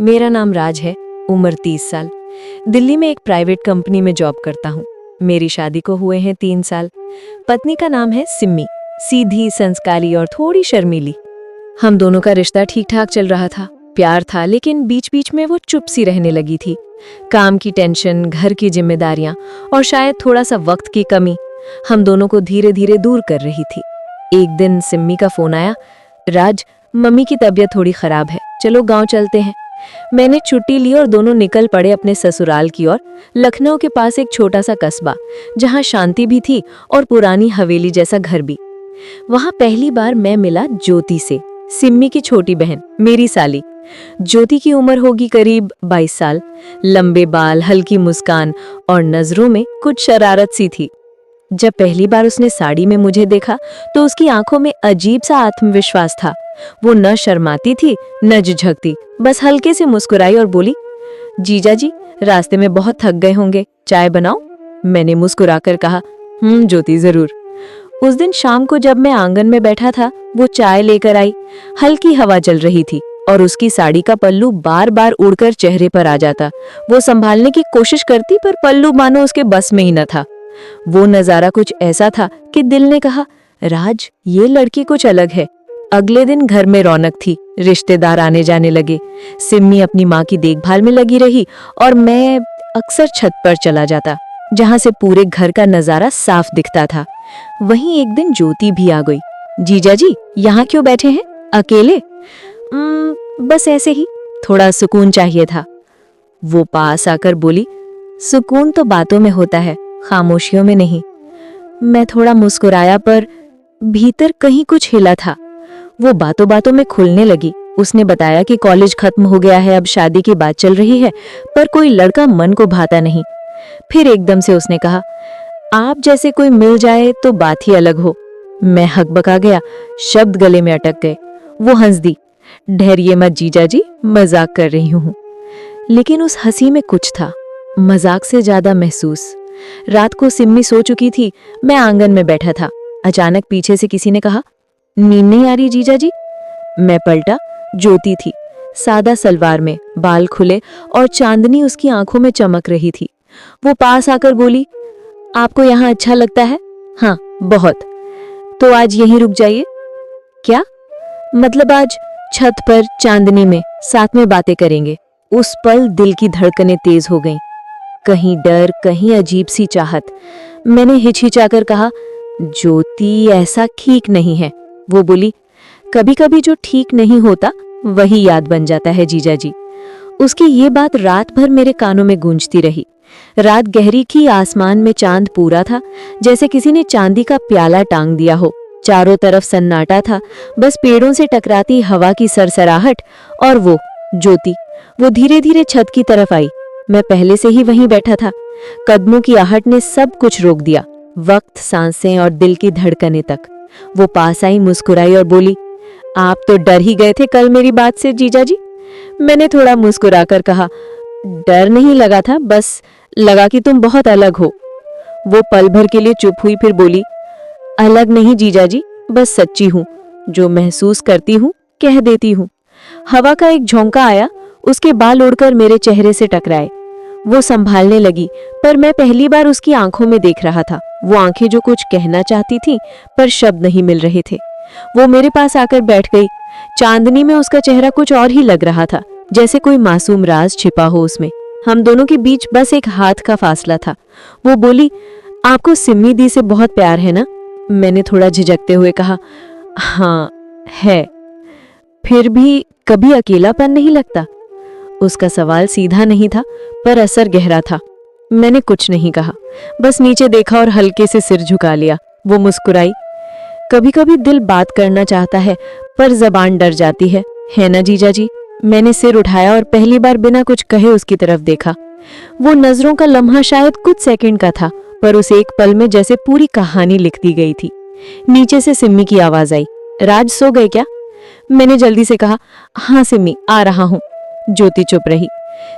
मेरा नाम राज है, उम्र 30 साल। दिल्ली में एक प्राइवेट कंपनी में जॉब करता हूँ। मेरी शादी को हुए हैं 3 साल। पत्नी का नाम है सिम्मी, सीधी, संस्कारी और थोड़ी शर्मीली। हम दोनों का रिश्ता ठीक ठाक चल रहा था, प्यार था, लेकिन बीच बीच में वो चुप सी रहने लगी थी। काम की टेंशन, घर की जिम्मेदारियां और शायद थोड़ा सा वक्त की कमी हम दोनों को धीरे धीरे दूर कर रही थी। एक दिन सिम्मी का फोन आया, राज, मम्मी की तबीयत थोड़ी खराब है, चलो गांव चलते हैं। मैंने छुट्टी ली और दोनों निकल पड़े अपने ससुराल की ओर। लखनऊ के पास एक छोटा सा कस्बा, जहां शांति भी थी और पुरानी हवेली जैसा घर भी। वहां पहली बार मैं मिला ज्योति से, सिम्मी की छोटी बहन, मेरी साली। ज्योति की उम्र होगी करीब 22 साल, लंबे बाल, हल्की मुस्कान और नजरों में कुछ शरारत सी थी। जब पहली बार उसने साड़ी में मुझे देखा तो उसकी आंखों में अजीब सा आत्मविश्वास था। वो न शर्माती थी न झिझकती, बस हल्के से मुस्कुराई और बोली, जीजा जी, रास्ते में बहुत थक गए होंगे, चाय बनाओ? मैंने मुस्कुराकर कहा, ज्योति, जरूर। उस दिन शाम को जब मैं आंगन में बैठा था, वो चाय लेकर आई। हल्की हवा चल रही थी और उसकी साड़ी का पल्लू बार बार उड़कर चेहरे पर आ जाता। वो संभालने की कोशिश करती, पर पल्लू मानो उसके बस में ही न था। वो नजारा कुछ ऐसा था कि दिल ने कहा, राज, ये लड़की कुछ अलग है। अगले दिन घर में रौनक थी, रिश्तेदार आने जाने लगे। सिम्मी अपनी माँ की देखभाल में लगी रही और मैं अक्सर छत पर चला जाता, जहाँ से पूरे घर का नजारा साफ दिखता था। वहीं एक दिन ज्योति भी आ गई। जीजा जी, यहाँ क्यों बैठे हैं, अकेले? बस ऐसे ही, थोड़ा सुकून चाहिए था। वो पास आकर बोली, सुकून तो बातों में होता है, खामोशियों में नहीं। मैं थोड़ा मुस्कुराया, पर भीतर कहीं कुछ हिला था। वो बातों बातों में खुलने लगी। उसने बताया कि कॉलेज खत्म हो गया है, अब शादी की बात चल रही है, पर कोई लड़का मन को भाता नहीं। फिर एकदम से उसने कहा, आप जैसे कोई मिल जाए तो बात ही अलग हो। मैं हकबका गया, शब्द गले में अटक गए। वो हंस दी, डरिए मत जीजा जी, मजाक कर रही हूँ। लेकिन उस हंसी में कुछ था, मजाक से ज्यादा महसूस। रात को सिम्मी सो चुकी थी, मैं आंगन में बैठा था। अचानक पीछे से किसी ने कहा, नींद नहीं आ रही जीजा जी? मैं पलटा, ज्योति थी, सादा सलवार में, बाल खुले और चांदनी उसकी आंखों में चमक रही थी। वो पास आकर बोली, आपको यहाँ अच्छा लगता है? हाँ, बहुत। तो आज यहीं रुक जाइए। क्या मतलब? आज छत पर चांदनी में साथ में बातें करेंगे। उस पल दिल की धड़कनें तेज हो गईं, कहीं डर, कहीं अजीब सी चाहत। मैंने हिचहिचाकर कहा, ज्योति, ऐसा ठीक नहीं है। वो बोली, कभी कभी जो ठीक नहीं होता वही याद बन जाता है जीजा जी। उसकी ये बात रात भर मेरे कानों में गूंजती रही। रात गहरी थी, आसमान में चांद पूरा था, जैसे किसी ने चांदी का प्याला टांग दिया हो। चारों तरफ सन्नाटा था, बस पेड़ों से टकराती हवा की सरसराहट। और वो ज्योति, वो धीरे धीरे छत की तरफ आई। मैं पहले से ही वहीं बैठा था। कदमों की आहट ने सब कुछ रोक दिया, वक्त, सांसें और दिल की धड़कनें तक। वो पास आई, मुस्कुराई और बोली, आप तो डर ही गए थे कल मेरी बात से जीजा जी। मैंने थोड़ा मुस्कुराकर कहा, डर नहीं लगा था, बस लगा कि तुम बहुत अलग हो। वो पल भर के लिए चुप हुई, फिर बोली, अलग नहीं जीजा जी, बस सच्ची हूँ। जो महसूस करती हूँ कह देती हूँ। हवा का एक झोंका आया, उसके बाल उड़कर मेरे चेहरे से टकराए। वो संभालने लगी, पर मैं पहली बार उसकी आंखों में देख रहा था। वो आंखें जो कुछ कहना चाहती थी, पर शब्द नहीं मिल रहे थे। वो मेरे पास आकर बैठ गई। चांदनी में उसका चेहरा कुछ और ही लग रहा था, जैसे कोई मासूम राज छिपा हो उसमें। हम दोनों के बीच बस एक हाथ का फासला था। वो बोली, आपको सिम्मी दी से बहुत प्यार है ना? मैंने थोड़ा झिझकते हुए कहा, हाँ है। फिर भी कभी अकेलापन नहीं लगता? उसका सवाल सीधा नहीं था, पर असर गहरा था। मैंने कुछ नहीं कहा, बस नीचे देखा और हल्के से सिर झुका लिया। वो मुस्कुराई, कभी कभी दिल बात करना चाहता है, पर जबान डर जाती है ना जीजा जी? मैंने सिर उठाया और पहली बार बिना कुछ कहे उसकी तरफ देखा। वो नजरों का लम्हा शायद कुछ सेकंड का था, पर उस एक पल में जैसे पूरी कहानी लिख दी गई थी। नीचे से सिम्मी की आवाज आई, राज सो गए क्या? मैंने जल्दी से कहा, हाँ सिम्मी, आ रहा हूँ। ज्योति चुप रही।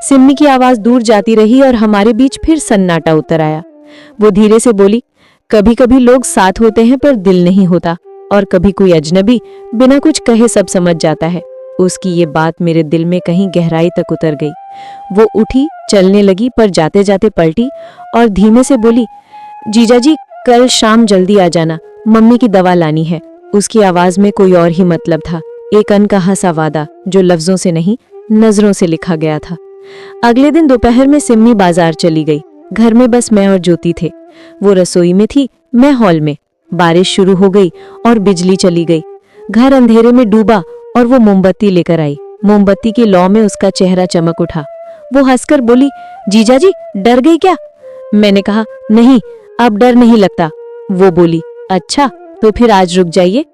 सिम्मी की आवाज दूर जाती रही और हमारे बीच फिर सन्नाटा उतर आया। वो धीरे से बोली, कभी कभी लोग साथ होते हैं पर दिल नहीं होता, और कभी कोई अजनबी बिना कुछ कहे सब समझ जाता है। उसकी ये बात मेरे दिल में कहीं गहराई तक उतर गई। वो उठी, चलने लगी, पर जाते जाते पलटी और धीमे से बोली, जीजाजी कल शाम जल्दी आ जाना, मम्मी की दवा लानी है। उसकी आवाज में कोई और ही मतलब था, एक अनकहा सा वादा जो लफ्जों से नहीं नजरों से लिखा गया था। अगले दिन दोपहर में सिम्मी बाजार चली गई। घर में बस मैं और ज्योति थे। वो रसोई में थी, मैं हॉल में। बारिश शुरू हो गई और बिजली चली गई। घर अंधेरे में डूबा और वो मोमबत्ती लेकर आई। मोमबत्ती की लौ में उसका चेहरा चमक उठा। वो हंसकर बोली, जीजाजी डर गई क्या? मैंने कहा, नहीं अब डर नहीं लगता। वो बोली, अच्छा तो फिर आज रुक जाइए।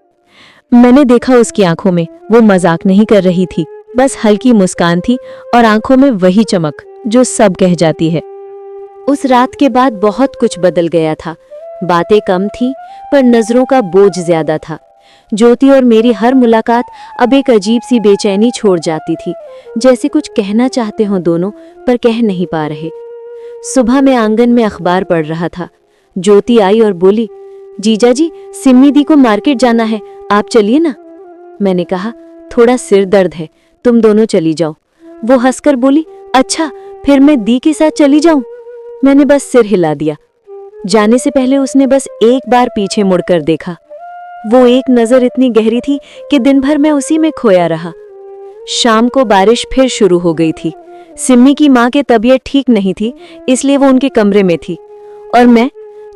मैंने देखा उसकी आंखों में वो मजाक नहीं कर रही थी, बस हल्की मुस्कान थी और आंखों में वही चमक जो सब कह जाती है। उस रात के बाद बहुत कुछ बदल गया था। बातें कम थीं, पर नजरों का बोझ ज्यादा था। ज्योति और मेरी हर मुलाकात अब एक अजीब सी बेचैनी छोड़ जाती थी, जैसे कुछ कहना चाहते हों दोनों पर कह नहीं पा रहे। सुबह मैं आंगन में अखबार पढ़ रहा था। ज्योति आई और बोली, जीजाजी सिम्मी दी को मार्केट जाना है, आप चलिए ना। मैंने कहा, थोड़ा सिर दर्द है, तुम दोनों चली जाओ। वो हंसकर बोली, अच्छा फिर मैं दी के साथ चली जाऊं? मैंने बस सिर हिला दिया। जाने से पहले उसने बस एक बार पीछे मुड़कर देखा। वो एक नजर इतनी गहरी थी कि दिन भर मैं उसी में खोया रहा। शाम को बारिश फिर शुरू हो गई थी। सिम्मी की माँ की तबीयत ठीक नहीं थी, इसलिए वो उनके कमरे में थी और मैं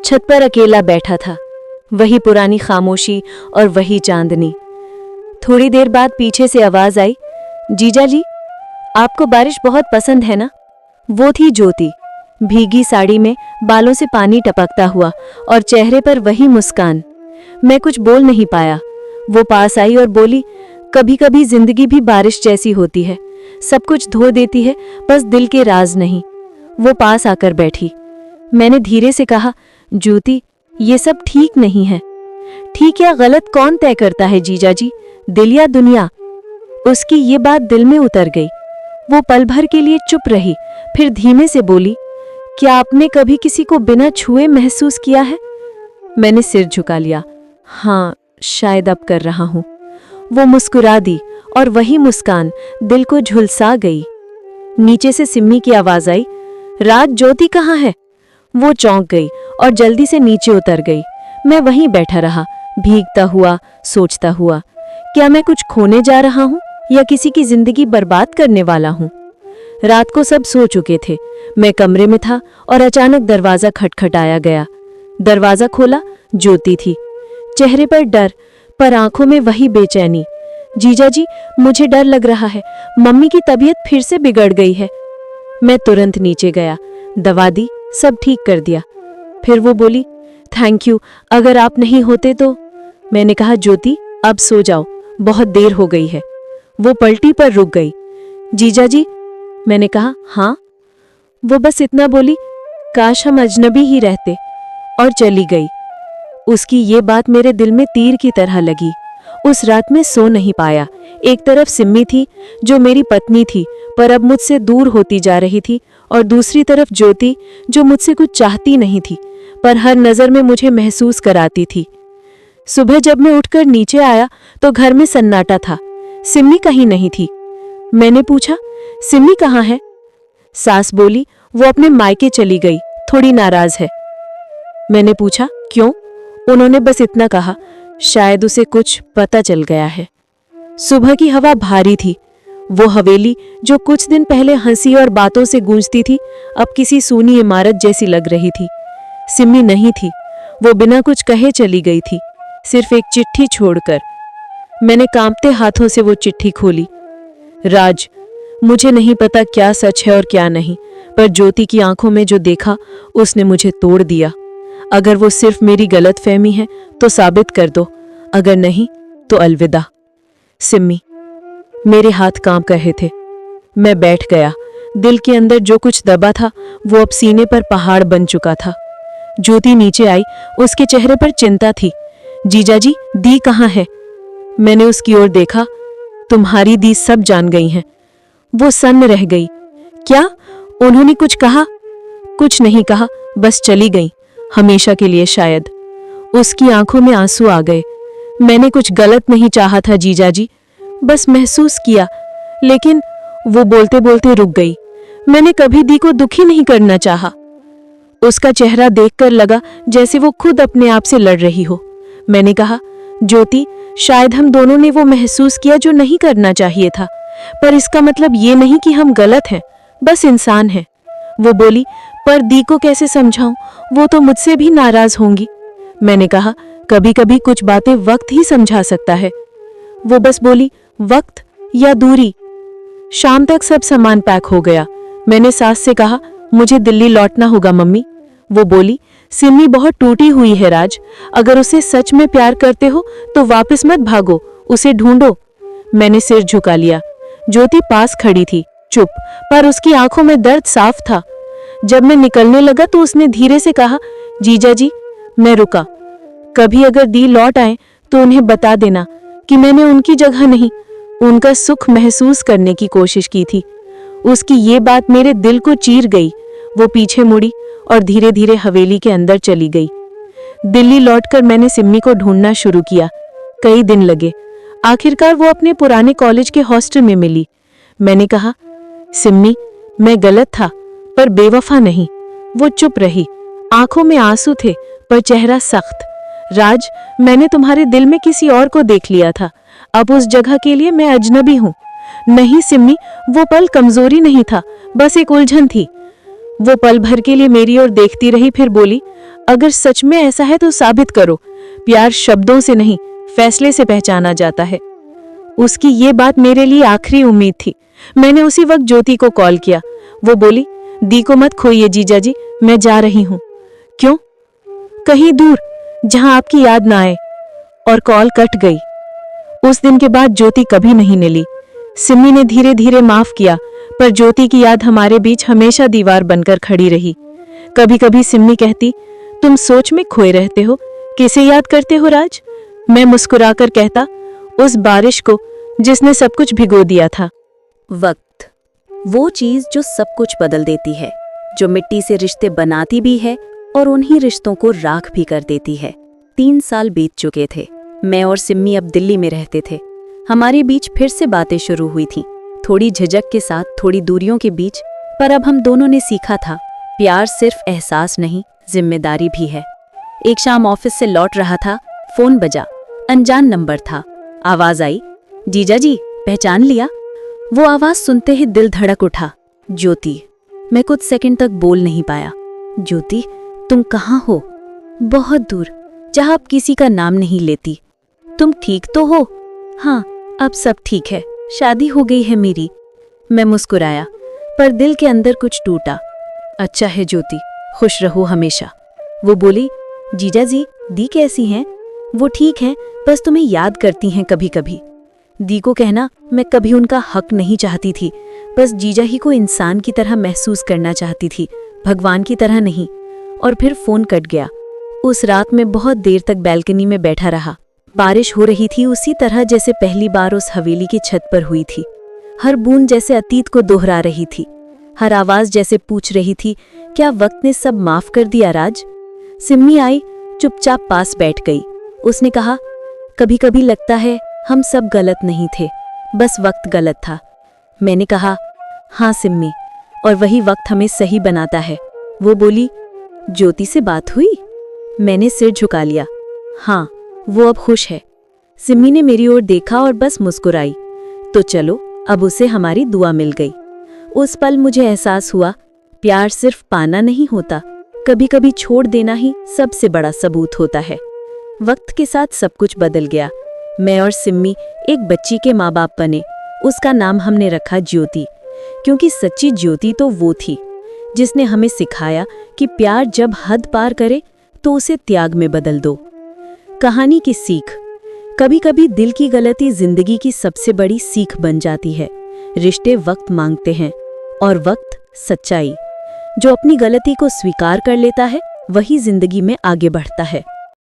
छत पर अकेला बैठा था। वही पुरानी खामोशी और वही चांदनी। थोड़ी देर बाद पीछे से आवाज आई, जीजाजी आपको बारिश बहुत पसंद है ना? वो थी ज्योति, भीगी साड़ी में, बालों से पानी टपकता हुआ और चेहरे पर वही मुस्कान। मैं कुछ बोल नहीं पाया। वो पास आई और बोली, कभी कभी जिंदगी भी बारिश जैसी होती है, सब कुछ धो देती है, बस दिल के राज नहीं। वो पास आकर बैठी। मैंने धीरे से कहा, ज्योति ये सब ठीक नहीं है। ठीक या गलत कौन तय करता है जीजाजी, दिल या दुनिया? उसकी ये बात दिल में उतर गई। वो पल भर के लिए चुप रही, फिर धीमे से बोली, क्या आपने कभी किसी को बिना छुए महसूस किया है? मैंने सिर झुका लिया। हाँ शायद अब कर रहा हूं। वो मुस्कुरा दी और वही मुस्कान दिल को झुलसा गई। नीचे से सिम्मी की आवाज आई, रात ज्योति कहाँ है? वो चौंक गई और जल्दी से नीचे उतर गई। मैं वहीं बैठा रहा, भीगता हुआ, सोचता हुआ, क्या मैं कुछ खोने जा रहा हूं या किसी की जिंदगी बर्बाद करने वाला हूं? रात को सब सो चुके थे। मैं कमरे में था और अचानक दरवाजा खटखटाया गया। दरवाजा खोला, ज्योति थी। चेहरे पर डर, पर आंखों में वही बेचैनी। जीजाजी मुझे डर लग रहा है, मम्मी की तबीयत फिर से बिगड़ गई है। मैं तुरंत नीचे गया, दवा दी, सब ठीक कर दिया। फिर वो बोली, थैंक यू, अगर आप नहीं होते तो। मैंने कहा, ज्योति अब सो जाओ, बहुत देर हो गई है। वो पलटी पर रुक गई। जीजाजी? मैंने कहा, हाँ। वो बस इतना बोली, काश हम अजनबी ही रहते, और चली गई। उसकी ये बात मेरे दिल में तीर की तरह लगी। उस रात में सो नहीं पाया। एक तरफ सिम्मी थी जो मेरी पत्नी थी पर अब मुझसे दूर होती जा रही थी, और दूसरी तरफ ज्योति जो मुझसे कुछ चाहती नहीं थी पर हर नजर में मुझे महसूस कराती थी। सुबह जब मैं उठकर नीचे आया तो घर में सन्नाटा था। सिम्मी कहीं नहीं थी। मैंने पूछा, सिम्मी कहाँ है? सास बोली, वो अपने मायके चली गई, थोड़ी नाराज है। मैंने पूछा, क्यों? उन्होंने बस इतना कहा, शायद उसे कुछ पता चल गया है। सुबह की हवा भारी थी। वो हवेली जो कुछ दिन पहले हंसी और बातों से गूंजती थी अब किसी सूनी इमारत जैसी लग रही थी। सिम्मी नहीं थी। वो बिना कुछ कहे चली गई थी, सिर्फ एक चिट्ठी छोड़कर। मैंने कांपते हाथों से वो चिट्ठी खोली। राज, मुझे नहीं पता क्या सच है और क्या नहीं, पर ज्योति की आंखों में जो देखा उसने मुझे तोड़ दिया। अगर वो सिर्फ मेरी गलतफहमी है तो साबित कर दो, अगर नहीं तो अलविदा। सिम्मी। मेरे हाथ कांप रहे थे। मैं बैठ गया। दिल के अंदर जो कुछ दबा था वो अब सीने पर पहाड़ बन चुका था। ज्योति नीचे आई, उसके चेहरे पर चिंता थी। जीजाजी, दी कहाँ है? मैंने उसकी ओर देखा। तुम्हारी दी सब जान गई हैं। वो सन्न रह गई। क्या? उन्होंने कुछ कहा? कुछ नहीं कहा, बस चली गई, हमेशा के लिए शायद। उसकी आंखों में आंसू आ गए। मैंने कुछ गलत नहीं चाहा था जीजाजी, बस महसूस किया, लेकिन वो बोलते बोलते रुक गई। मैंने कभी दी को दुखी नहीं करना चाहा। उसका चेहरा देखकर लगा जैसे वो खुद अपने आप से लड़ रही हो। मैंने कहा, ज्योति, शायद हम दोनों ने वो महसूस किया जो नहीं करना चाहिए था, पर इसका मतलब ये नहीं कि हम गलत हैं, बस इंसान हैं। वो बोली, पर दी को कैसे समझाऊं, वो तो मुझसे भी नाराज होंगी। मैंने कहा, कभी कभी कुछ बातें वक्त ही समझा सकता है। वो बस बोली, वक्त या दूरी। शाम तक सब सामान पैक हो गया। मैंने सास से कहा, मुझे दिल्ली लौटना होगा मम्मी। वो बोली, सिमी बहुत टूटी हुई है राज, अगर उसे सच में प्यार करते हो तो वापस मत भागो, उसे ढूंढो। मैंने सिर झुका लिया। ज्योति पास खड़ी थी, चुप, पर उसकी आंखों में दर्द साफ था। जब मैं निकलने लगा तो उसने धीरे से कहा, जीजा जी। मैं रुका। कभी अगर दी लौट आए तो उन्हें बता देना कि मैंने उनकी जगह नहीं, उनका सुख महसूस करने की कोशिश की थी। उसकी ये बात मेरे दिल को चीर गई। वो पीछे मुड़ी और धीरे धीरे हवेली के अंदर चली गई। दिल्ली लौटकर मैंने सिम्मी को ढूंढना शुरू किया। कई दिन लगे। आखिरकार वो अपने पुराने कॉलेज के हॉस्टल में मिली। मैंने कहा, सिम्मी, मैं गलत था पर बेवफा नहीं। वो चुप रही, आंखों में आंसू थे पर चेहरा सख्त। राज, मैंने तुम्हारे दिल में किसी और को देख लिया था, अब उस जगह के लिए मैं अजनबी हूं। नहीं सिम्मी, वो पल कमजोरी नहीं था, बस एक उलझन थी। वो पल भर के लिए मेरी ओर देखती रही, फिर बोली, अगर सच में ऐसा है तो साबित करो। प्यार शब्दों से नहीं, फैसले से पहचाना जाता है। उसकी ये बात मेरे लिए आखिरी उम्मीद थी। मैंने उसी वक्त ज्योति को कॉल किया। वो बोली, दी को मत खोइए जीजा जी, मैं जा रही हूं। क्यों? कहीं दूर, जहां आपकी याद ना आए। और कॉल कट गई। उस दिन के बाद ज्योति कभी नहीं मिली। सिम्मी ने धीरे धीरे माफ किया, पर ज्योति की याद हमारे बीच हमेशा दीवार बनकर खड़ी रही। कभी कभी सिम्मी कहती, तुम सोच में खोए रहते हो, किसे याद करते हो राज? मैं मुस्कुराकर कहता, उस बारिश को जिसने सब कुछ भिगो दिया था। वक्त, वो चीज जो सब कुछ बदल देती है, जो मिट्टी से रिश्ते बनाती भी है और उन्हीं रिश्तों को राख भी कर देती है। 3 साल बीत चुके थे। मैं और सिम्मी अब दिल्ली में रहते थे। हमारे बीच फिर से बातें शुरू हुई थीं, थोड़ी झिझक के साथ, थोड़ी दूरियों के बीच, पर अब हम दोनों ने सीखा था, प्यार सिर्फ एहसास नहीं, जिम्मेदारी भी है। एक शाम ऑफिस से लौट रहा था, फोन बजा। अनजान नंबर था। आवाज आई, जीजा जी, पहचान लिया? वो आवाज सुनते ही दिल धड़क उठा। ज्योति। मैं कुछ सेकंड तक बोल नहीं पाया। ज्योति, तुम कहाँ हो? बहुत दूर, जहां आप किसी का नाम नहीं लेती। तुम ठीक तो हो? हाँ, अब सब ठीक है, शादी हो गई है मेरी। मैं मुस्कुराया, पर दिल के अंदर कुछ टूटा। अच्छा है ज्योति, खुश रहो हमेशा। वो बोली, जीजा जी, दी कैसी हैं? वो ठीक हैं, बस तुम्हें याद करती हैं कभी कभी। दी को कहना, मैं कभी उनका हक नहीं चाहती थी, बस जीजा ही को इंसान की तरह महसूस करना चाहती थी, भगवान की तरह नहीं। और फिर फोन कट गया। उस रात में बहुत देर तक बैल्कनी में बैठा रहा। बारिश हो रही थी उसी तरह जैसे पहली बार उस हवेली की छत पर हुई थी। हर बूंद जैसे अतीत को दोहरा रही थी। हर आवाज जैसे पूछ रही थी, क्या वक्त ने सब माफ कर दिया राज? सिम्मी आई, चुपचाप पास बैठ गई। उसने कहा, कभी कभी लगता है हम सब गलत नहीं थे, बस वक्त गलत था। मैंने कहा, हाँ सिम्मी, और वही वक्त हमें सही बनाता है। वो बोली, ज्योति से बात हुई? मैंने सिर झुका लिया। हाँ, वो अब खुश है। सिम्मी ने मेरी ओर देखा और बस मुस्कुराई। तो चलो, अब उसे हमारी दुआ मिल गई। उस पल मुझे एहसास हुआ, प्यार सिर्फ पाना नहीं होता, कभी कभी छोड़ देना ही सबसे बड़ा सबूत होता है। वक्त के साथ सब कुछ बदल गया। मैं और सिम्मी एक बच्ची के माँ बाप बने। उसका नाम हमने रखा ज्योति, क्योंकि सच्ची ज्योति तो वो थी जिसने हमें सिखाया कि प्यार जब हद पार करे तो उसे त्याग में बदल दो। कहानी की सीख, कभी कभी दिल की गलती जिंदगी की सबसे बड़ी सीख बन जाती है। रिश्ते वक्त मांगते हैं, और वक्त सच्चाई। जो अपनी गलती को स्वीकार कर लेता है वही जिंदगी में आगे बढ़ता है।